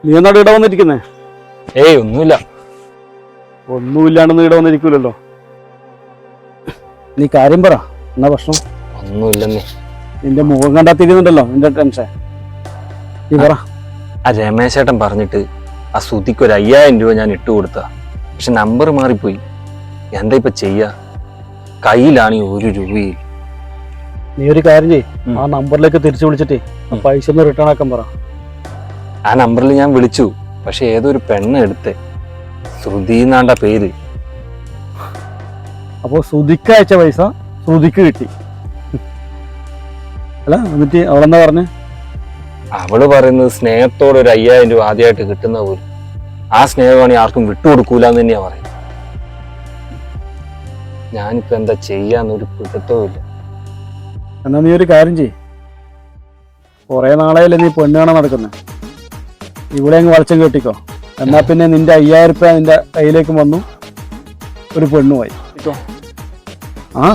നീ എന്നാട് ഇവിടെ വന്നിരിക്കുന്നേ? ഏയ് ഒന്നുമില്ല. ഒന്നുമില്ലാണ്ടെന്ന് ഇവിടെ വന്നിരിക്കൂലല്ലോ. നീ കാര്യം പറ, എന്നാ പ്രശ്നം? ഒന്നുമില്ലെന്നേ. നിന്റെ മുഖം കണ്ടാത്തിരിക്കുന്നുണ്ടല്ലോ, നിന്റെ ടെൻഷൻ. നീ പറ. ആ രമേശേട്ടൻ പറഞ്ഞിട്ട് ആ സുധിക്ക് ഒരു 5000 രൂപ ഞാൻ ഇട്ട് കൊടുത്ത, പക്ഷെ നമ്പർ മാറിപ്പോയി. എന്താ ഇപ്പൊ ചെയ്യാ? കയ്യിലാണെങ്കിൽ 1 രൂപയിൽ. നീ ഒരു കാര്യം ചെയ്യ്, ആ നമ്പറിലേക്ക് തിരിച്ചു വിളിച്ചിട്ടേ പൈസ ഒന്ന് റിട്ടേൺ ആക്കാൻ പറ. ആ നമ്പറിൽ ഞാൻ വിളിച്ചു, പക്ഷെ ഏതൊരു പെണ്ണ് എടുത്തേ. ശ്രുതി എന്നാണ്ട പേര്. അപ്പൊ ശ്രുതിക്ക് അയച്ച പൈസ ശ്രുതിക്ക് കിട്ടി അല്ല? എന്നിട്ട് അവളെന്താ പറഞ്ഞേ? അവള് പറയുന്നത് സ്നേഹത്തോടെ ഒരു 5000 രൂപ ആദ്യമായിട്ട് കിട്ടുന്ന പോലും ആ സ്നേഹമാണെങ്കിൽ ആർക്കും വിട്ടുകൊടുക്കൂല എന്ന് തന്നെയാ പറയുന്നത്. ഞാനിപ്പോ എന്താ ചെയ്യാന്നൊരു പിടുത്തവും ഇല്ല. എന്നാ നീ ഒരു കാര്യം ചെയ്യ്, കുറെ നാളെയല്ലേ നീ പെണ്ണ് കാണാൻ നടക്കുന്നത്, ഇവിടെ അങ്ങ് വളച്ചം കെട്ടിക്കോ. എന്നാ പിന്നെ നിന്റെ 5000 രൂപ നിന്റെ കയ്യിലേക്ക് വന്നു, ഒരു പെണ്ണുമായി. ആ